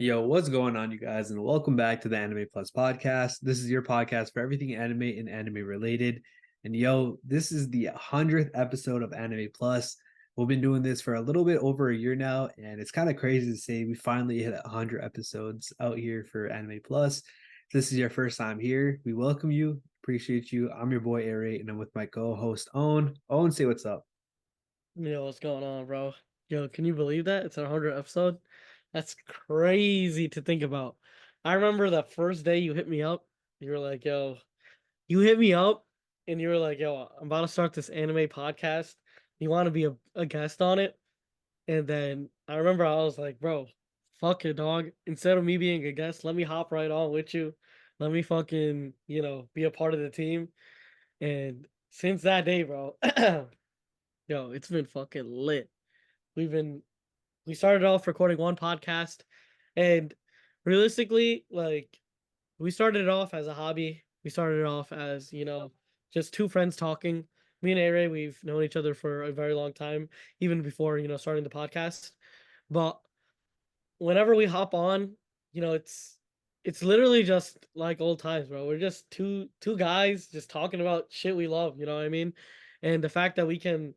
Yo, what's going on, you guys? And welcome back to the Anime Plus podcast. This is your podcast for everything anime and anime related. And yo, this is the 100th episode of Anime Plus. We've been doing this for a little bit over a year now, and it's kind of crazy to say we finally hit 100 episodes out here for Anime Plus. If this is your first time here, we welcome you, appreciate you. I'm your boy Aray, and I'm with my co-host Owen. Owen, say what's up. Yo, what's going on, bro? Yo, can you believe that? It's our 100th episode. That's crazy to think about. I remember that first day you hit me up. You were like, yo, you hit me up and you were like, yo, I'm about to start this anime podcast. You want to be a guest on it? And then I remember I was like, bro, fuck it, dog. Instead of me being a guest, let me hop right on with you. Let me fucking, be a part of the team. And since that day, bro, yo, it's been fucking lit. We've been we started off recording one podcast, and realistically, like, we started it off as a hobby. We started it off as, just two friends talking. Me and Aray, we've known each other for a very long time, even before, starting the podcast. But whenever we hop on, it's literally just like old times, bro. We're just two guys just talking about shit we love, you know what I mean? And the fact that we can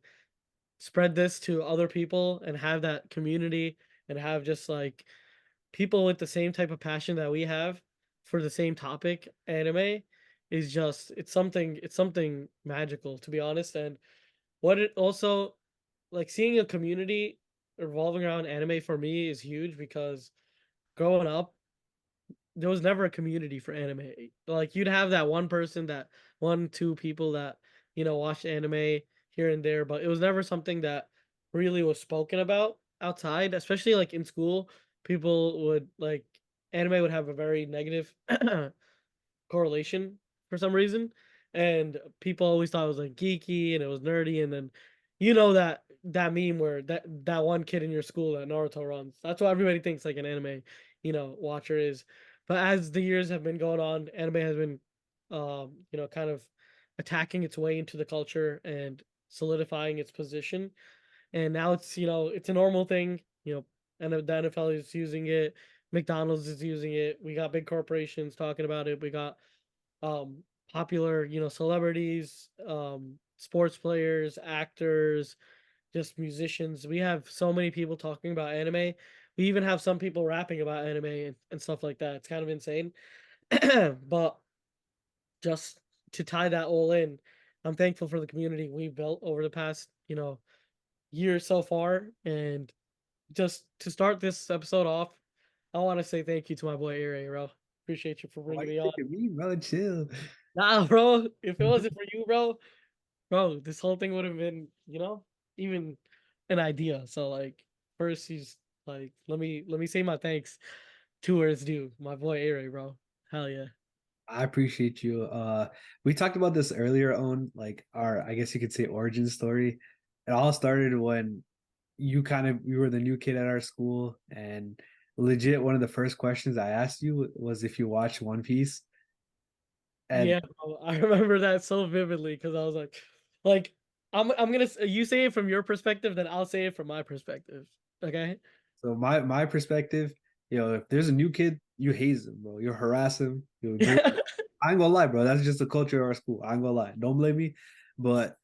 spread this to other people and have that community and have just like people with the same type of passion that we have for the same topic, anime, is just it's something magical, to be honest. And what it also, like, seeing a community revolving around anime for me is huge because growing up there was never a community for anime. Like, you'd have that one person, that one, two people that, watched anime here and there, but it was never something that really was spoken about outside, especially like in school. People would like Anime would have a very negative correlation for some reason. And people always thought it was like geeky and it was nerdy. And then that meme where that one kid in your school that Naruto runs. That's what everybody thinks like an anime, watcher is. But as the years have been going on, anime has been kind of attacking its way into the culture and solidifying its position. And now it's a normal thing, and the NFL is using it, McDonald's is using it. We got big corporations talking about it. We got popular, celebrities, sports players, actors, just musicians. We have so many people talking about anime. We even have some people rapping about anime and stuff like that. It's kind of insane. But just to tie that all in, I'm thankful for the community we've built over the past, year so far. And just to start this episode off, I want to say thank you to my boy Aray, bro. Appreciate you for Why bringing you me on. look at me, bro? Chill. Nah, bro. If it wasn't for you, bro, this whole thing would have been, even an idea. So like, first he's like, let me say my thanks to where it's due. My boy Aray, bro. Hell yeah. I appreciate you. We talked about this earlier on, like our, I guess you could say, origin story. It all started when you were the new kid at our school, and legit one of the first questions I asked you was if you watched One Piece. And Yeah, bro, I remember that so vividly because I was like, I'm gonna you say it from your perspective, then I'll say it from my perspective. Okay. so my perspective, if there's a new kid, you haze him, bro. You harass him. You bring. I ain't gonna lie, bro. That's just the culture of our school. I ain't gonna lie. Don't blame me, but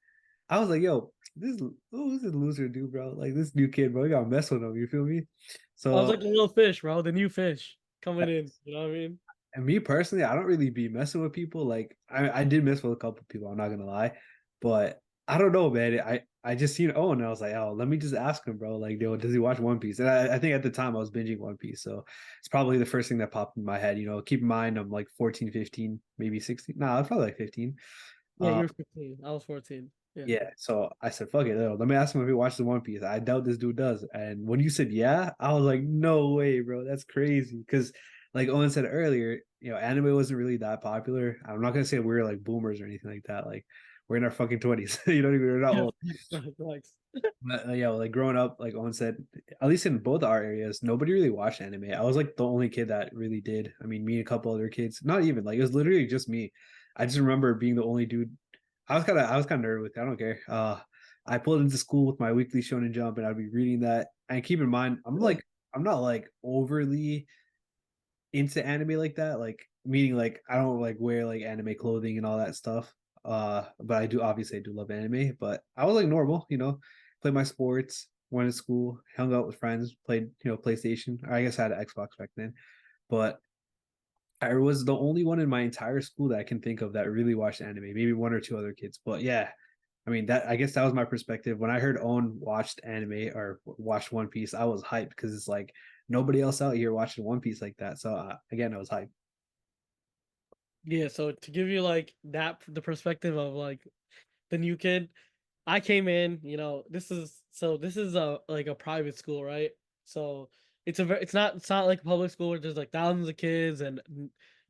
I was like, yo, who's this loser dude, bro? Like this new kid, bro. You gotta mess with him. You feel me? I was So, like the little fish, bro, the new fish coming in. You know what I mean? and me personally, I don't really be messing with people. Like, I did mess with a couple people. I'm not gonna lie, but I don't know, man. I just seen Owen, and I was like, oh, let me just ask him, bro. Like, yo, does he watch One Piece? And I think at the time I was binging One Piece, so it's probably the first thing that popped in my head. Keep in mind I'm like 14, 15, maybe 16. No, I was probably like 15. Yeah, Um, you were 15. I was 14. Yeah. Yeah, so I said, "Fuck it, let me ask him if he watches the One Piece." I doubt this dude does. And when you said yeah, I was like, "No way, bro, that's crazy." Because, like Owen said earlier, anime wasn't really that popular. I'm not gonna say we're like boomers or anything like that. Like we're in our fucking 20s. We're not Yeah. old. Thanks. But yeah, like growing up, like Owen said, at least in both our areas, nobody really watched anime. I was like the only kid that really did. I mean, me and a couple other kids. Not even like it was literally just me. I just remember being the only dude. I was kind of nerd with it. I don't care. I pulled into school with my weekly Shonen Jump, and I'd be reading that. And keep in mind, I'm not like overly. into anime like that. Like meaning like I don't like wear like anime clothing and all that stuff. But I do obviously I do love anime, but I was like normal, played my sports, went to school, hung out with friends, played, PlayStation. I guess I had an Xbox back then. But I was the only one in my entire school that I can think of that really watched anime, maybe one or two other kids. But yeah, I mean that I guess that was my perspective. When I heard Owen watched anime or watched One Piece, I was hyped because it's like nobody else out here watching One Piece like that. So again, I was hyped. Yeah, so to give you like that the perspective of like the new kid, I came in, this is a like a private school, right? So it's not like a public school where there's like thousands of kids and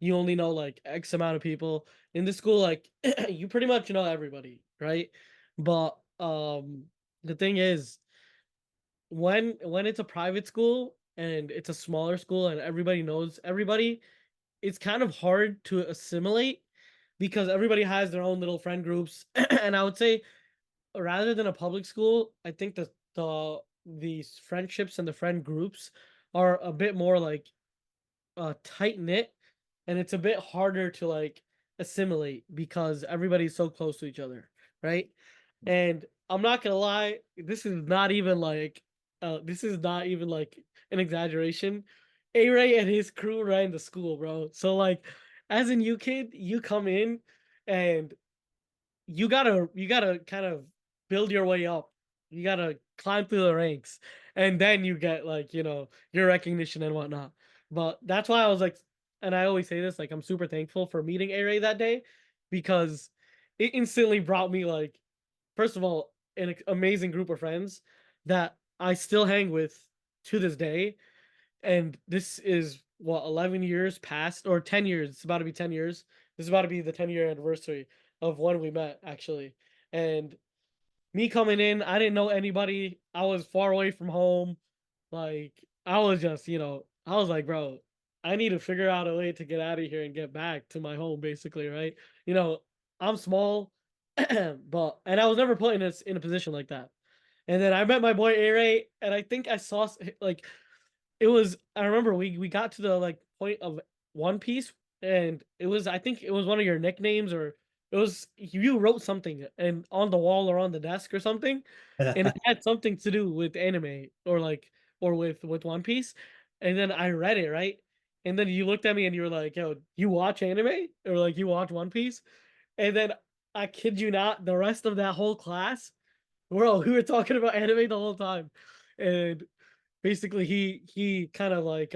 you only know like X amount of people. In this school, like you pretty much know everybody, right? But the thing is when it's a private school and it's a smaller school and everybody knows everybody, it's kind of hard to assimilate because everybody has their own little friend groups. And I would say rather than a public school, I think that these friendships and the friend groups are a bit more like tight knit, and it's a bit harder to like assimilate because everybody's so close to each other, right? And I'm not gonna lie, this is not even like an exaggeration. A-Ray and his crew ran the school, bro. So like as a new kid, you come in and you gotta kind of build your way up. You gotta climb through the ranks, and then you get like your recognition and whatnot. But that's why I was like, and I always say this, like I'm super thankful for meeting A-Ray that day because it instantly brought me like, first of all, an amazing group of friends that I still hang with to this day. And this is what 11 years past or 10 years. It's about to be 10 years. This is about to be the 10-year anniversary of when we met actually. And me coming in, I didn't know anybody. I was far away from home. Like I was just, I was like, bro, I need to figure out a way to get out of here and get back to my home basically, right? You know, I'm small, but and I was never put in a position like that. And then I met my boy A-Ray, and I think I saw like it was I remember we got to the like point of One Piece, and it was I think it was one of your nicknames, or it was you wrote something and on the wall or on the desk or something, and it had something to do with anime or like or with One Piece. And then I read it, right? And then you looked at me and you were like, yo, you watch anime or like you watch One Piece? And then I kid you not, the rest of that whole class, bro, we were talking about anime the whole time. And basically he kind of like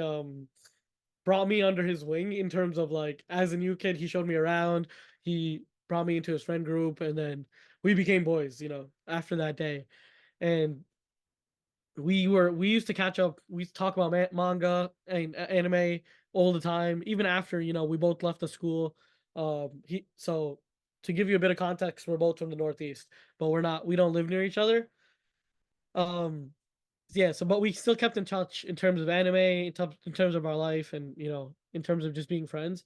brought me under his wing in terms of like as a new kid, he showed me around, he brought me into his friend group, and then we became boys, after that day. And we used to catch up, we used to talk about manga and anime all the time, even after we both left the school. He so to give you a bit of context, we're both from the Northeast, but we don't live near each other. um yeah, so but we still kept in touch in terms of anime, in terms of our life, and in terms of just being friends.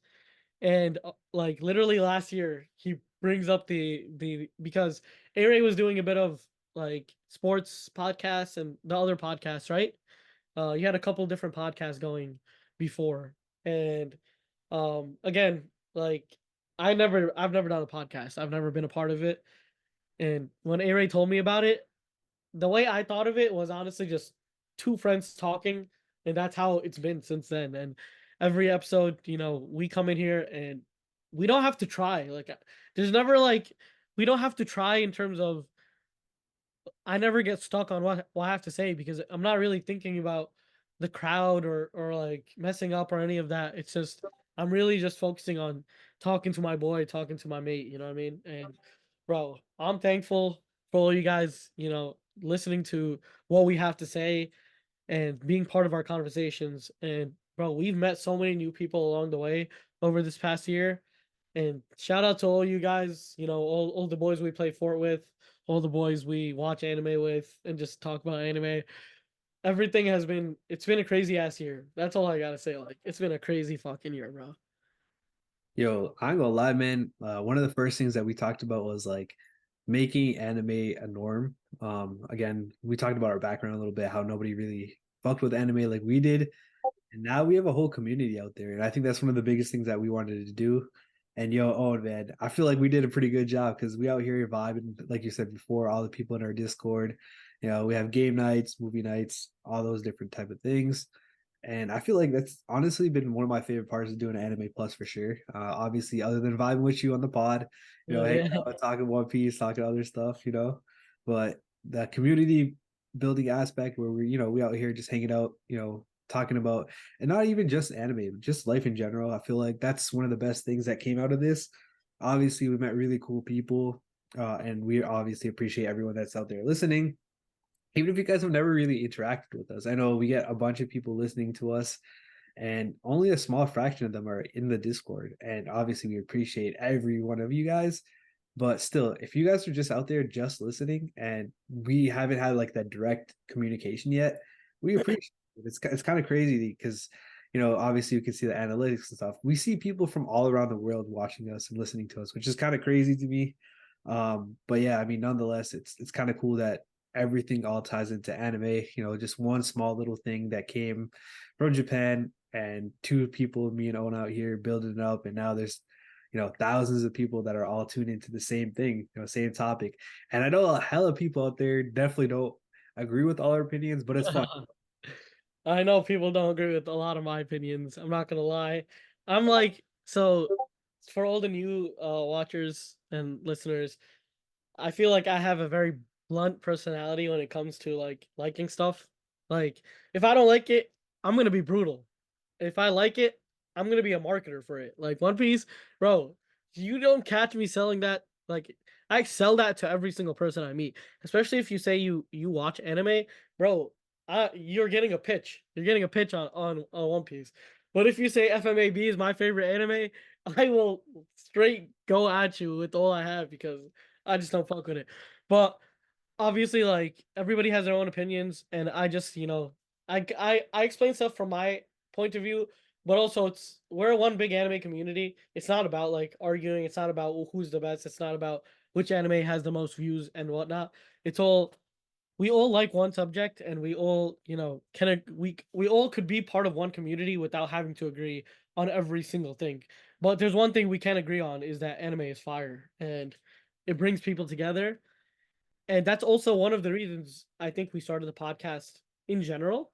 And like literally last year, he brings up the because A-Ray was doing a bit of like sports podcasts and the other podcasts, right? You had a couple different podcasts going before, and again, like I've never done a podcast. I've never been a part of it. And when A-Ray told me about it, the way I thought of it was honestly just two friends talking, and that's how it's been since then. And every episode, we come in here and we don't have to try. Like, there's never like we don't have to try in terms of I never get stuck on what I have to say because I'm not really thinking about the crowd or like messing up or any of that. It's just I'm really just focusing on talking to my boy, talking to my mate, you know what I mean? And bro, I'm thankful for all you guys, listening to what we have to say and being part of our conversations. And bro, we've met so many new people along the way over this past year. And shout out to all you guys, all the boys we play Fort with, all the boys we watch anime with, and just talk about anime. It's been a crazy ass year. That's all I gotta say. Like, it's been a crazy fucking year, bro. Yo, I ain't gonna lie, man. One of the first things that we talked about was like making anime a norm. Again, we talked about our background a little bit, how nobody really fucked with anime like we did. And now we have a whole community out there. And I think that's one of the biggest things that we wanted to do. And oh man, I feel like we did a pretty good job because we out here vibing, like you said before, all the people in our Discord. We have game nights, movie nights, all those different type of things. And I feel like that's honestly been one of my favorite parts of doing Anime Plus for sure. Obviously, other than vibing with you on the pod, hanging Yeah. out, talking One Piece, talking other stuff. But the community building aspect where we out here just hanging out, talking about, and not even just anime, but just life in general. I feel like that's one of the best things that came out of this. Obviously, we met really cool people, and we obviously appreciate everyone that's out there listening. Even if you guys have never really interacted with us, I know we get a bunch of people listening to us, and only a small fraction of them are in the Discord. And obviously, we appreciate every one of you guys. But still, if you guys are just out there just listening and we haven't had like that direct communication yet, we appreciate it. It's kind of crazy because obviously you can see the analytics and stuff. We see people from all around the world watching us and listening to us, which is kind of crazy to me. But yeah, I mean, nonetheless, it's kind of cool that everything all ties into anime. Just one small little thing that came from Japan and two people, me and Owen out here building it up, and now there's thousands of people that are all tuned into the same thing, same topic. And I know a hell of people out there definitely don't agree with all our opinions, but it's fun. I know people don't agree with a lot of my opinions. I'm not gonna lie. I'm like, so for all the new watchers and listeners, I feel like I have a very blunt personality when it comes to like liking stuff. Like if I don't like it, I'm gonna be brutal. If I like it, I'm gonna be a marketer for it. Like One Piece, bro, you don't catch me selling that. Like I sell that to every single person I meet. Especially if you say you watch anime, bro. You're getting a pitch. You're getting a pitch on One Piece. But if you say FMAB is my favorite anime, I will straight go at you with all I have because I just don't fuck with it. But obviously, like everybody has their own opinions, and I just I explain stuff from my point of view, but also we're one big anime community. It's not about like arguing. It's not about who's the best. It's not about which anime has the most views and whatnot. It's all we all like one subject, and we all can we all could be part of one community without having to agree on every single thing. But there's one thing we can agree on is that anime is fire, and it brings people together. And that's also one of the reasons I think we started the podcast in general.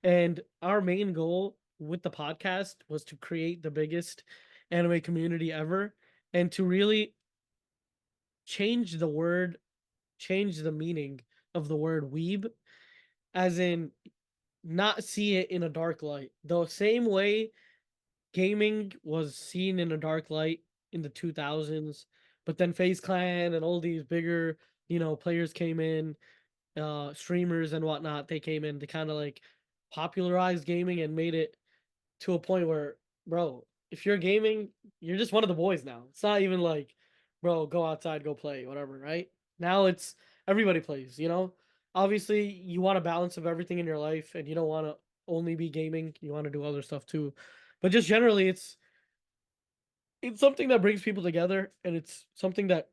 And our main goal with the podcast was to create the biggest anime community ever and to really change the word, change the meaning of the word weeb, as in not see it in a dark light. The same way gaming was seen in a dark light in the 2000s, but then FaZe Clan and all these bigger, players came in, streamers and whatnot, they came in to kind of like popularize gaming and made it to a point where, bro, if you're gaming, you're just one of the boys now. It's not even like, bro, go outside, go play, whatever, right? Now it's everybody plays. Obviously, you want a balance of everything in your life and you don't want to only be gaming, you want to do other stuff too. But just generally, it's something that brings people together and it's something that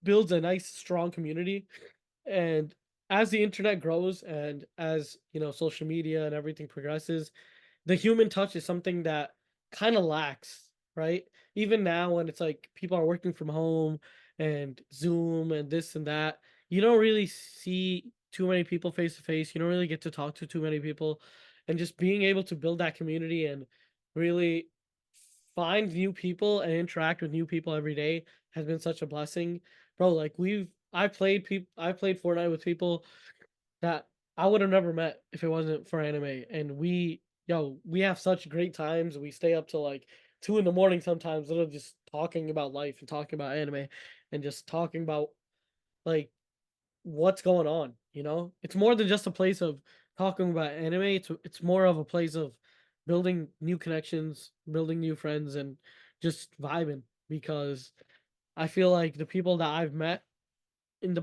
builds a nice, strong community. And as the internet grows and as social media and everything progresses, the human touch is something that kind of lacks, right? Even now when it's like people are working from home and Zoom and this and that, you don't really see too many people face to face. You don't really get to talk to too many people. And just being able to build that community and really find new people and interact with new people every day has been such a blessing. Bro, like I played Fortnite with people that I would have never met if it wasn't for anime. And we have such great times. We stay up till like 2 in the morning sometimes, literally just talking about life and talking about anime and just talking about like what's going on, It's more than just a place of talking about anime. It's more of a place of building new connections, building new friends, and just vibing because I feel like the people that I've met in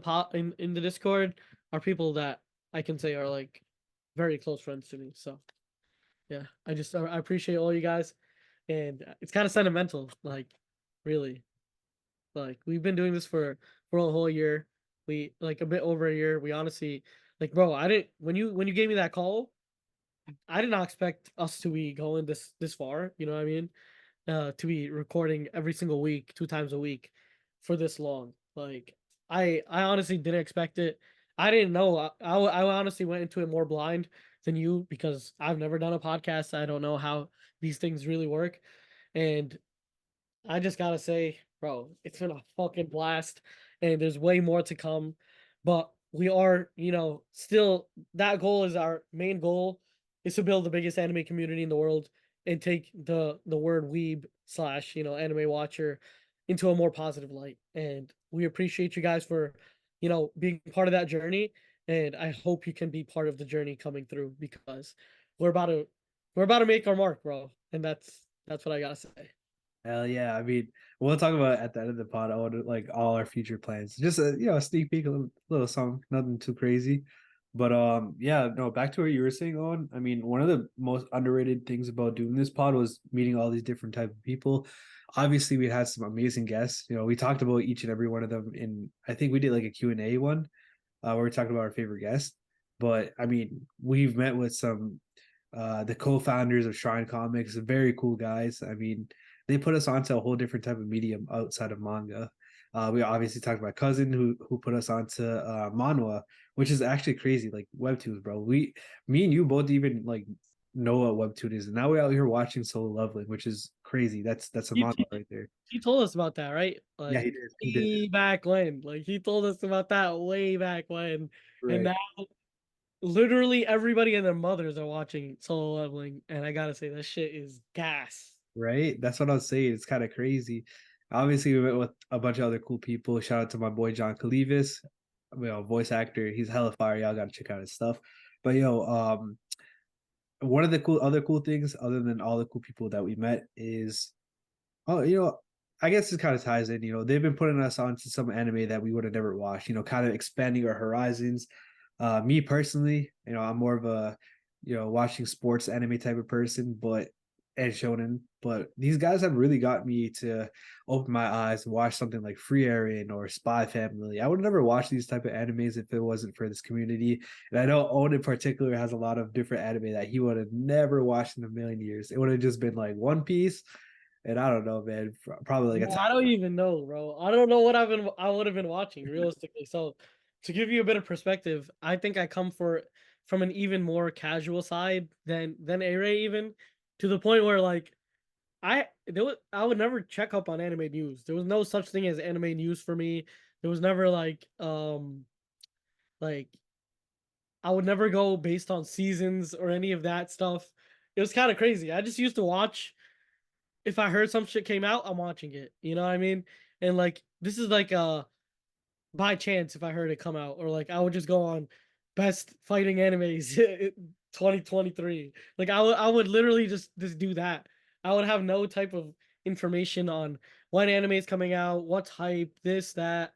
in the Discord are people that I can say are like very close friends to me. So yeah, I appreciate all you guys, and it's kind of sentimental, like really. Like we've been doing this for a whole year. We like a bit over a year. We honestly like, bro. I didn't when you gave me that call. I did not expect us to be going this far. You know what I mean? To be recording every single week, 2 times a week, for this long. Like I honestly didn't expect it. I didn't know. I honestly went into it more blind than you because I've never done a podcast. I don't know how these things really work, and I just gotta say, bro, it's been a fucking blast, and there's way more to come. But we are, still that goal is our main goal is to build the biggest anime community in the world and take the word weeb slash anime watcher into a more positive light. And we appreciate you guys for being part of that journey. And I hope you can be part of the journey coming through because we're about to we're about to make our mark, bro. And that's what I gotta say. Hell yeah. I mean, we'll talk about it at the end of the pod, like all our future plans. Just a a sneak peek, a little song, nothing too crazy. But yeah, no, back to what you were saying on. I mean, one of the most underrated things about doing this pod was meeting all these different type of people. Obviously, we had some amazing guests. We talked about each and every one of them in I think we did like a Q&A one, where we talked about our favorite guests. But I mean, we've met with some the co-founders of Shrine Comics, very cool guys. I mean, they put us onto a whole different type of medium outside of manga. We obviously talked about cousin who put us onto manhwa, which is actually crazy, like webtoons, bro. Me and you both even like know what webtoon is, and now we're out here watching Solo Leveling, which is crazy. That's a He, manga he, right there. he told us about that, right? Yeah, he Like did. He did. way back when. Like he told us about that way back when. And Right. now literally everybody and their mothers are watching Solo Leveling. And I gotta say that shit is gas. Right? That's what I was saying. It's kind of crazy. Obviously, we met with a bunch of other cool people. Shout out to my boy John Calevis, voice actor. He's hella fire. Y'all gotta check out his stuff. But one of the other cool things, other than all the cool people that we met, is oh, I guess this kind of ties in. They've been putting us onto some anime that we would have never watched. Kind of expanding our horizons. Me personally, I'm more of a watching sports anime type of person, but and shonen. But these guys have really got me to open my eyes and watch something like Free Aaron or Spy Family. I would never watch these type of animes if it wasn't for this community. And I know Owen in particular has a lot of different anime that he would have never watched in a million years. It would have just been like One Piece, and I don't know, man, probably like Bro, a I don't even know, bro. I don't know what I would have been watching realistically. So to give you a bit of perspective, I think I come from an even more casual side than Aray even, to the point where like I would never check up on anime news. There was no such thing as anime news for me. There was never like I would never go based on seasons or any of that stuff. It was kind of crazy. I just used to watch if I heard some shit came out, I'm watching it. You know what I mean? And like this is like by chance if I heard it come out, or like I would just go on best fighting animes 2023. Like I would literally just do that. I would have no type of information on when anime is coming out, what's hype, this, that.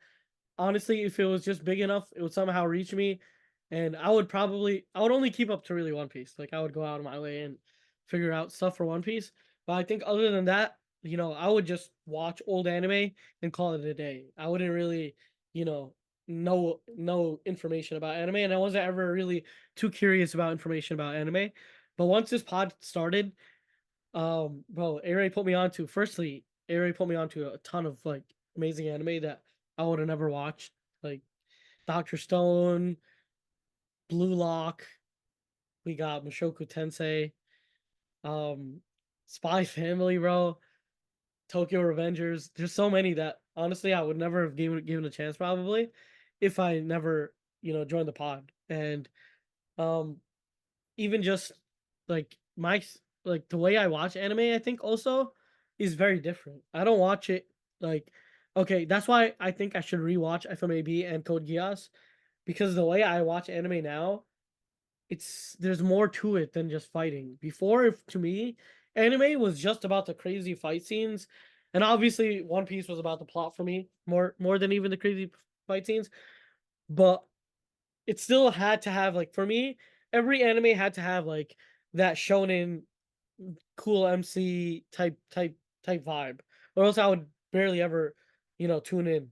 Honestly, if it was just big enough, it would somehow reach me, and I would only keep up to really One Piece. Like I would go out of my way and figure out stuff for One Piece. But I think other than that, I would just watch old anime and call it a day. I wouldn't really, you know information about anime, and I wasn't ever really too curious about information about anime. But once this pod started, bro, Aray put me onto. Firstly, Aray put me onto a ton of like amazing anime that I would have never watched, like Doctor Stone, Blue Lock. We got Mushoku Tensei, um, Spy Family, bro. Tokyo Revengers. There's so many that honestly I would never have given a chance probably if I never joined the pod. And um even just like like the way I watch anime, I think also is very different. I don't watch it like okay, that's why I think I should rewatch FMAB and Code Geass, because the way I watch anime now, there's more to it than just fighting. Before, if to me, anime was just about the crazy fight scenes, and obviously One Piece was about the plot for me more than even the crazy fight scenes. But it still had to have like for me, every anime had to have like that shonen cool MC type vibe, or else I would barely ever tune in.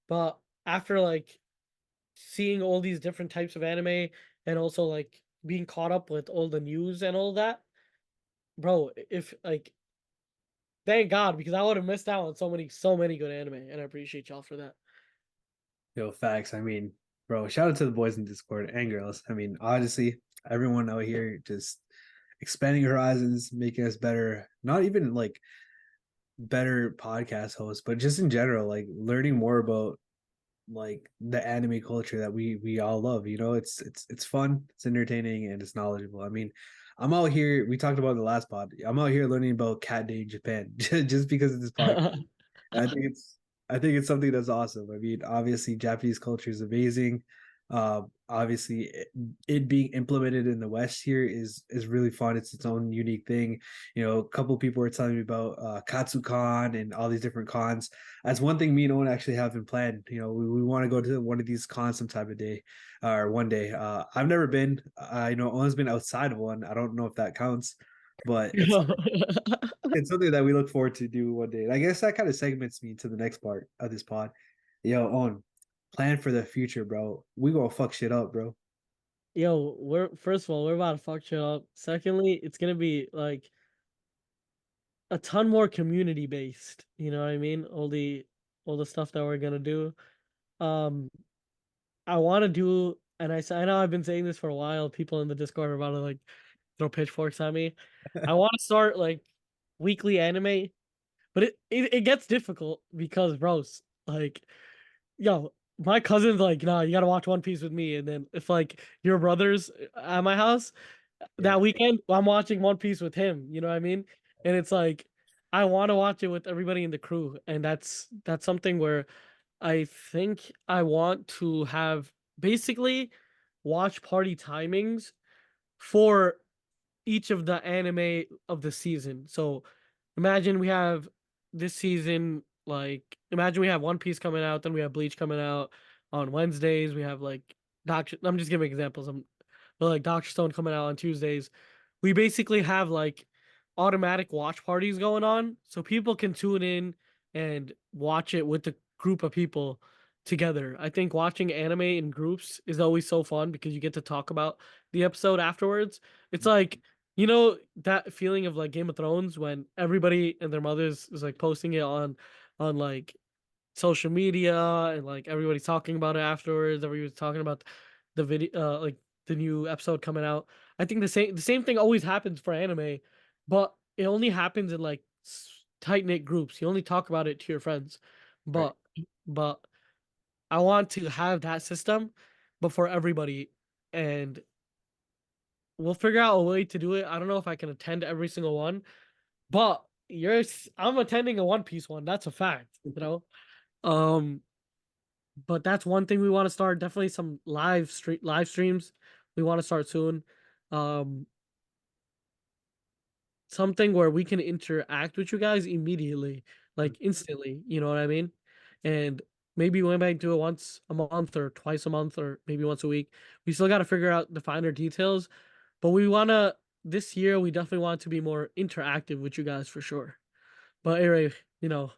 But after like seeing all these different types of anime and also like being caught up with all the news and all that, bro. If like, thank God, because I would have missed out on so many good anime, and I appreciate y'all for that. Yo, facts. I mean, bro, shout out to the boys in Discord and girls. I mean, honestly, everyone out here just expanding horizons, making us better. Not even like better podcast hosts, but just in general, like learning more about like the anime culture that we all love. You know, it's fun, it's entertaining, and it's knowledgeable. I mean, I'm out here. We talked about the last pod. I'm out here learning about Cat Day in Japan just because of this podcast. And I think it's something that's awesome. I mean, obviously Japanese culture is amazing. Obviously it being implemented in the West here is really fun. It's its own unique thing. You know, a couple people were telling me about Katsucon and all these different cons. That's one thing me and Owen actually have been planned. You know, we want to go to one of these cons some type of day or one day. I've never been. I know Owen's been outside of one. I don't know if that counts, but it's something that we look forward to do one day. And I guess that kind of segments me to the next part of this pod. Yo, on plan for the future, bro. We gonna fuck shit up, bro. Yo, we're first of all, we're about to fuck shit up. Secondly, it's gonna be like a ton more community based. You know what I mean? All the stuff that we're gonna do. Um, I want to do, and I know I've been saying this for a while. People in the Discord are about to like throw pitchforks at me. I want to start like weekly anime, but it gets difficult because, bros, like, yo, my cousin's like, nah, you gotta watch One Piece with me, and then if like your brother's at my house Yeah. that weekend, I'm watching One Piece with him. You know what I mean? And it's like I want to watch it with everybody in the crew, and that's something where I think I want to have basically watch party timings for each of the anime of the season. So imagine we have this season, like imagine we have One Piece coming out, then we have Bleach coming out on Wednesdays. We have like Doctor. I'm just giving examples. But like Doctor Stone coming out on Tuesdays. We basically have like automatic watch parties going on, so people can tune in and watch it with the group of people together. I think watching anime in groups is always so fun because you get to talk about the episode afterwards. It's like, you know, that feeling of like Game of Thrones when everybody and their mothers is like posting it on like social media and like everybody's talking about it afterwards. Everybody's talking about the video, like the new episode coming out. I think the same thing always happens for anime, but it only happens in like tight knit groups. You only talk about it to your friends, Right. but but I want to have that system, but for everybody, and we'll figure out a way to do it. I don't know if I can attend every single one, but I'm attending a One Piece one. That's a fact, you know. Um, but that's one thing we want to start. Definitely some live streams. We want to start soon. Um, Something where we can interact with you guys immediately, like instantly. You know what I mean? And maybe we might do it once a month or twice a month or maybe once a week. We still got to figure out the finer details, but we want to this year. We definitely want to be more interactive with you guys for sure. But anyway, you know,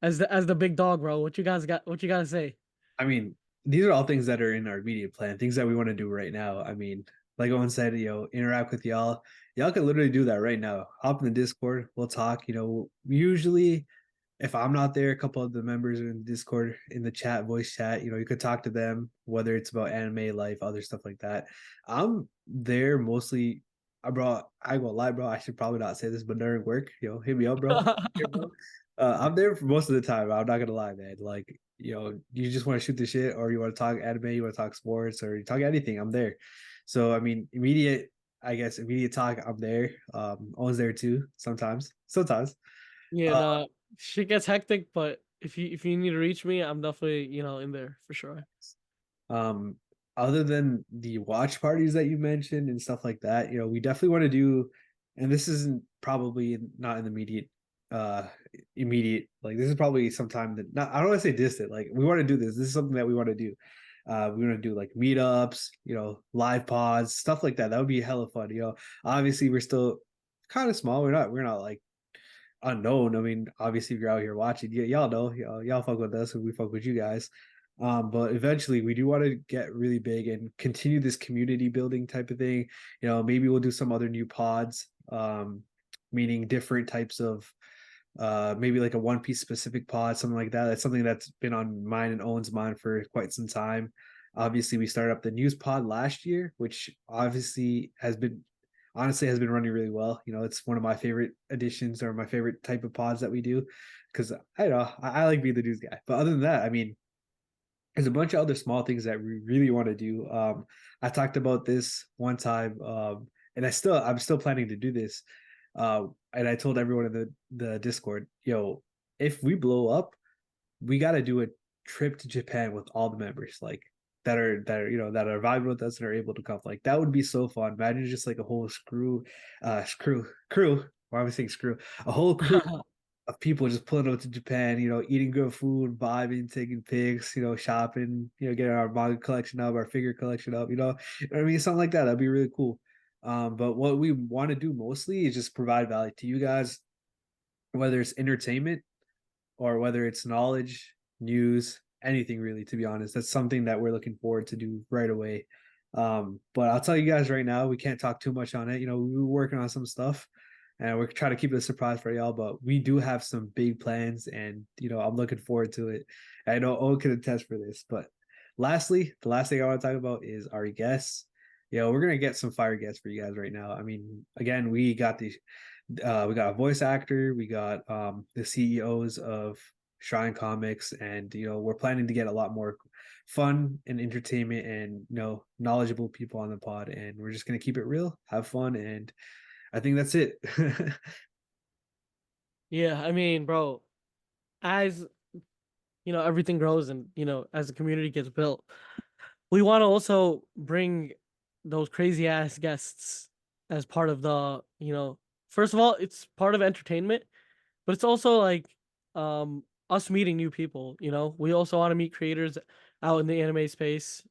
as the big dog, bro, what you guys got? What you gotta say? I mean, these are all things that are in our immediate plan, things that we want to do right now. I mean, like Owen said, you know, interact with y'all. Y'all can literally do that right now. Hop in the Discord, we'll talk. You know, usually if I'm not there, a couple of the members are in the Discord in the chat, voice chat. You know, you could talk to them, whether it's about anime, life, other stuff like that. I'm there mostly. I gonna lie, bro. I should probably not say this, but during work, you know, hit me up, bro. Here, bro. I'm there for most of the time. I'm not gonna lie, man. Like, you know, you just want to shoot the shit, or you want to talk anime, you want to talk sports, or you talk anything. I'm there. So, I mean, I guess, immediate talk. I'm there. Always there too. Sometimes. Yeah, Uh, nah, shit gets hectic, but if you need to reach me, I'm definitely, in there for sure. Um, other than the watch parties that you mentioned and stuff like that, you know, we definitely want to do, and this isn't probably not in the uh immediate, like this is probably sometime that not I don't want to say distant, like we want to do this. This is something that we want to do. We want to do like meetups, you know, live pods, stuff like that. That would be hella fun. You know, obviously we're still kind of small. We're not like unknown. I mean, obviously if you're out here watching, y'all know, y'all fuck with us and we fuck with you guys. But eventually we do want to get really big and continue this community building type of thing. Maybe we'll do some other new pods, meaning different types of maybe like a One Piece specific pod, something like that. That's something that's been on mine and Owen's mind for quite some time. Obviously, we started up the news pod last year, which obviously has been running really well. It's one of my favorite additions or my favorite type of pods that we do because I don't know I like being the news guy. But other than that, I mean, there's a bunch of other small things that we really want to do. I talked about this one time, and I'm still planning to do this. And I told everyone in the Discord, yo, if we blow up, we got to do a trip to Japan with all the members, like that are vibing with us and are able to come. Like that would be so fun. Imagine just like a whole crew. Why am I saying screw? A whole crew of people just pulling up to Japan, eating good food, vibing, taking pics, shopping, getting our manga collection up, our figure collection up, I mean, something like that. That'd be really cool. But what we want to do mostly is just provide value to you guys, whether it's entertainment or whether it's knowledge, news, anything really, to be honest. That's something that we're looking forward to do right away. But I'll tell you guys right now, we can't talk too much on it. We were working on some stuff and we're trying to keep it a surprise for y'all, but we do have some big plans and I'm looking forward to it. I know Owen can attest for this, but lastly, the last thing I want to talk about is our guests. We're gonna get some fire guests for you guys right now. I mean, again, we got a voice actor, we got the CEOs of Shrine Comics, and we're planning to get a lot more fun and entertainment and knowledgeable people on the pod, and we're just gonna keep it real, have fun, and I think that's it. Yeah, I mean, bro, as everything grows and as the community gets built, we want to also bring those crazy ass guests as part of the, first of all, it's part of entertainment, but it's also like us meeting new people, We also want to meet creators out in the anime space.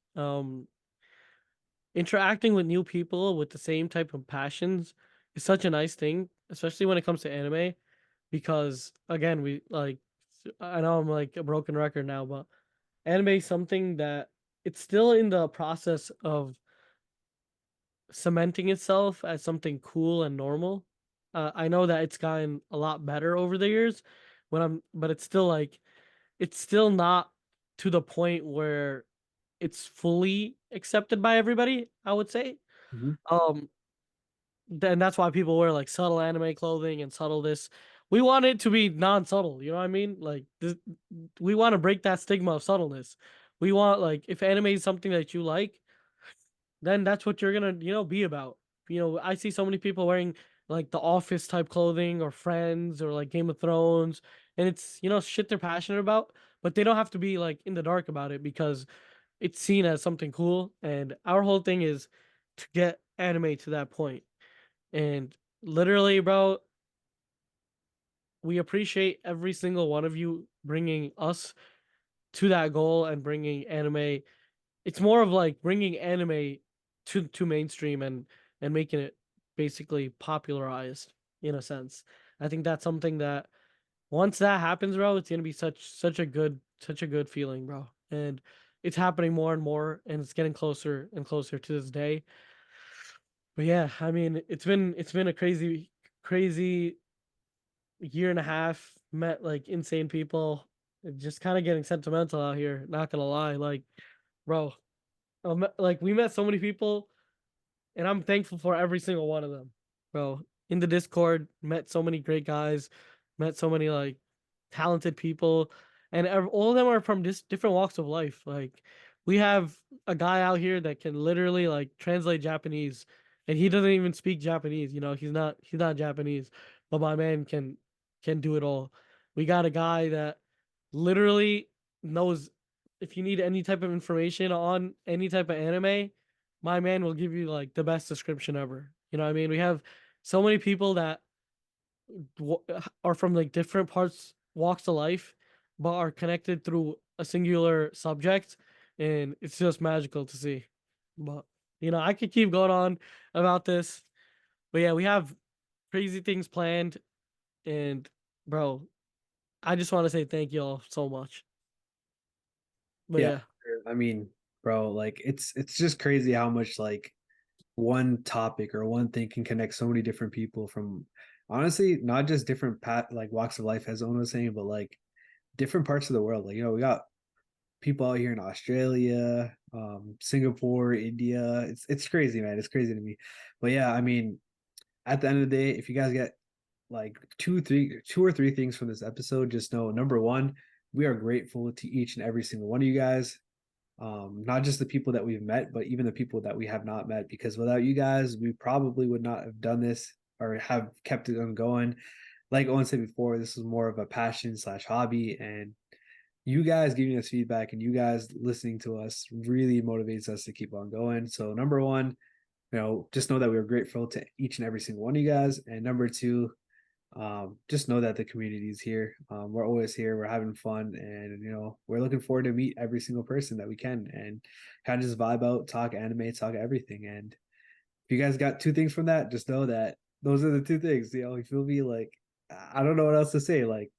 Interacting with new people with the same type of passions is such a nice thing, especially when it comes to anime, because again, we like I know I'm like a broken record now, but anime is something that it's still in the process of cementing itself as something cool and normal. I know that it's gotten a lot better over the years but it's still not to the point where it's fully accepted by everybody, I would say. Mhm. Um, then that's why people wear like subtle anime clothing and subtle this. We want it to be non-subtle, you know what I mean? Like this, we want to break that stigma of subtleness. We want like if anime is something that you like, then that's what you're gonna, be about. I see so many people wearing like the office type clothing or Friends or like Game of Thrones, and it's shit they're passionate about, but they don't have to be like in the dark about it because it's seen as something cool. And our whole thing is to get anime to that point. And literally, bro, we appreciate every single one of you bringing us to that goal and bringing anime. It's more of like bringing anime to mainstream and making it basically popularized in a sense. I think that's something that once that happens, bro, it's gonna be such a good feeling, bro. And it's happening more and more, and it's getting closer and closer to this day. But yeah, I mean, it's been a crazy year and a half. Met like insane people. Just kind of getting sentimental out here. Not gonna lie, like, bro, like we met so many people, and I'm thankful for every single one of them, bro. In the Discord, met so many great guys, met so many like talented people, and all of them are from different walks of life. Like we have a guy out here that can literally like translate Japanese, and he doesn't even speak Japanese. He's not Japanese, but my man can do it all. We got a guy that literally knows if you need any type of information on any type of anime, my man will give you like the best description ever. You know what I mean? We have so many people that are from like different walks of life, but are connected through a singular subject, and it's just magical to see. But I could keep going on about this, but yeah, we have crazy things planned, and bro, I just want to say thank you all so much. But Yeah, yeah. I mean, bro, like it's just crazy how much like one topic or one thing can connect so many different people from honestly not just different like walks of life as Ono was saying, but like different parts of the world. Like, we got people out here in Australia, Singapore, India. It's crazy, man. It's crazy to me. But yeah, I mean, at the end of the day, if you guys get like two or three things from this episode, just know number one, we are grateful to each and every single one of you guys. Not just the people that we've met, but even the people that we have not met, because without you guys, we probably would not have done this or have kept it on going. Like Owen said before, this is more of a passion slash hobby, and you guys giving us feedback and you guys listening to us really motivates us to keep on going. So number one, just know that we're grateful to each and every single one of you guys. And number two, just know that the community is here. We're always here. We're having fun, and we're looking forward to meet every single person that we can, and kind of just vibe out, talk anime, talk everything. And if you guys got two things from that, just know that those are the two things. You feel me? Like, I don't know what else to say. Like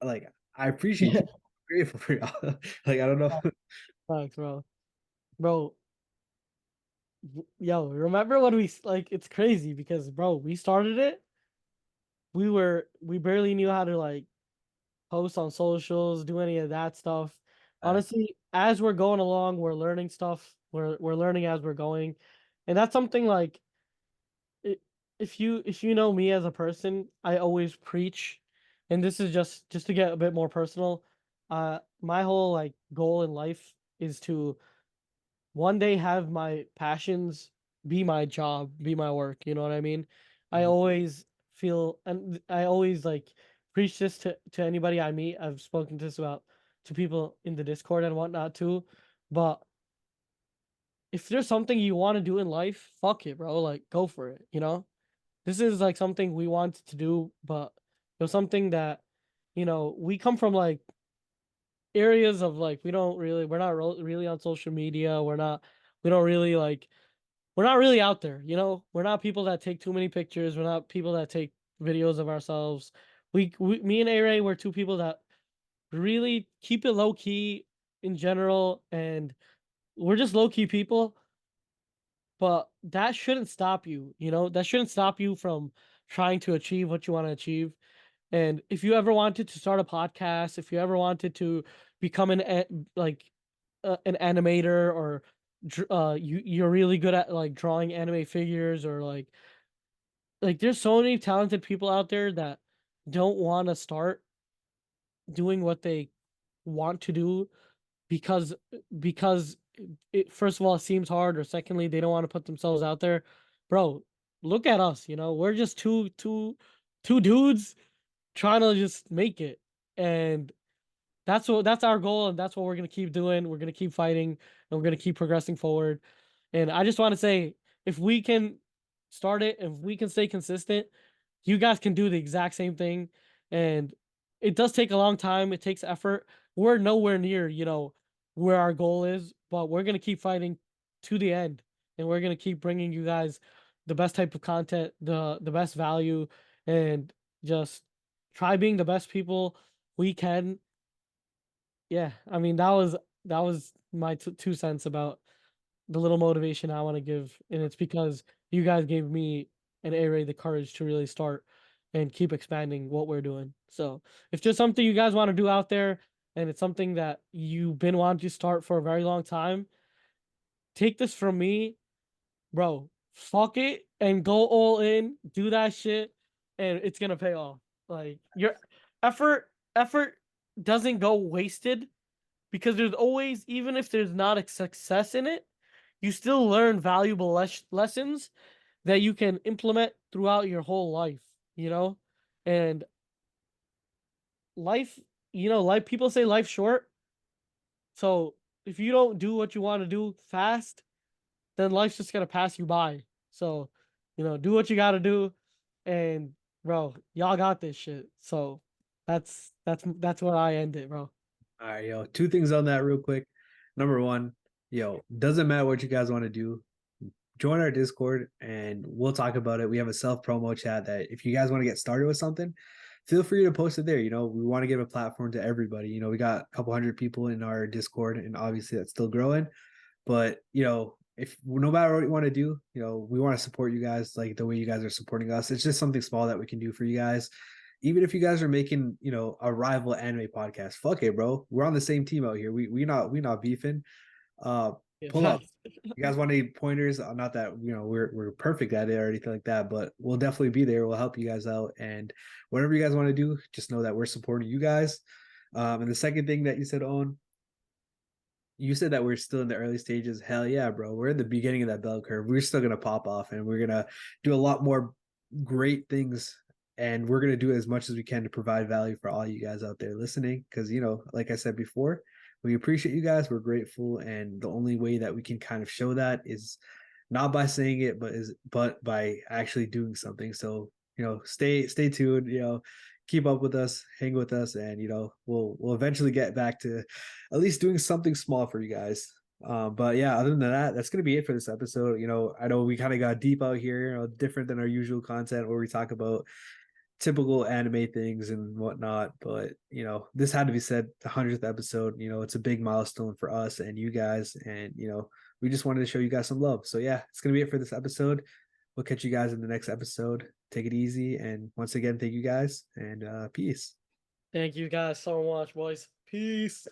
I appreciate Yeah. you. I'm grateful for y'all. Like, I don't know. Thanks, bro. Bro, yo, remember when like it's crazy because bro, we started it. We barely knew how to like post on socials, do any of that stuff. Honestly, as we're going along, we're learning stuff. We're learning as we're going. And that's something like it, if you know me as a person, I always preach, and this is just to get a bit more personal. My whole like goal in life is to one day have my passions be my job, be my work. You know what I mean? I always feel, and I always like preach this to anybody I meet. I've spoken to this about to people in the Discord and whatnot too. But if there's something you want to do in life, fuck it, bro. Like go for it. This is like something we wanted to do, but it was something that, we come from like areas of like we're not really on social media. We don't really like we're not really out there. We're not people that take too many pictures. We're not people that take videos of ourselves. Me and Aray were two people that really keep it low key in general, and we're just low key people. But that shouldn't stop you. That shouldn't stop you from trying to achieve what you want to achieve. And if you ever wanted to start a podcast, if you ever wanted to become an animator, or you're really good at like drawing anime figures, or like there's so many talented people out there that don't want to start doing what they want to do because it first of all it seems hard, or secondly they don't want to put themselves out there. Bro, look at us. We're just two dudes trying to just make it. And that's our goal, and that's what we're gonna keep doing. We're gonna keep fighting, and we're gonna keep progressing forward. And I just want to say, if we can start it, if we can stay consistent, you guys can do the exact same thing. And it does take a long time. It takes effort. We're nowhere near, where our goal is, but we're gonna keep fighting to the end, and we're gonna keep bringing you guys the best type of content, the best value, and just try being the best people we can. Yeah, I mean that was my 2 cents about the little motivation I want to give, and it's because you guys gave me and A-Ray the courage to really start and keep expanding what we're doing. So if there's something you guys want to do out there, and it's something that you've been wanting to start for a very long time, take this from me, bro. Fuck it and go all in, do that shit, and it's gonna pay off. Like your effort doesn't go wasted, because there's always, even if there's not a success in it, you still learn valuable lessons that you can implement throughout your whole life, you know? And life, like people say life's short. So if you don't do what you want to do fast, then life's just gonna pass you by. So, do what you gotta do, and bro, y'all got this shit. So that's where I end it, bro. All right, yo, two things on that real quick. Number one, yo, doesn't matter what you guys want to do, join our Discord and we'll talk about it. We have a self promo chat that if you guys want to get started with something, feel free to post it there. We want to give a platform to everybody. We got a couple hundred people in our Discord, and obviously that's still growing. But if no matter what you want to do, we want to support you guys like the way you guys are supporting us. It's just something small that we can do for you guys. Even if you guys are making, a rival anime podcast, fuck it, bro. We're on the same team out here. We not beefing. Yeah, Pull up. facts. You guys want any pointers? Not that we're perfect at it or anything like that, but we'll definitely be there. We'll help you guys out, and whatever you guys want to do, just know that we're supporting you guys. And the second thing that you said, Owen, you said that we're still in the early stages. Hell yeah, bro. We're in the beginning of that bell curve. We're still gonna pop off, and we're gonna do a lot more great things, and we're gonna do as much as we can to provide value for all you guys out there listening. Because like I said before, we appreciate you guys. We're grateful, and the only way that we can kind of show that is not by saying it, but by actually doing something. So stay tuned. Keep up with us, hang with us, and we'll eventually get back to at least doing something small for you guys. But yeah, other than that, that's gonna be it for this episode. I know we kind of got deep out here, different than our usual content where we talk about typical anime things and whatnot. But this had to be said. The 100th episode. It's a big milestone for us and you guys, and we just wanted to show you guys some love. So yeah, it's gonna be it for this episode. We'll catch you guys in the next episode. Take it easy, and once again, thank you guys, and peace. Thank you guys so much, boys. Peace.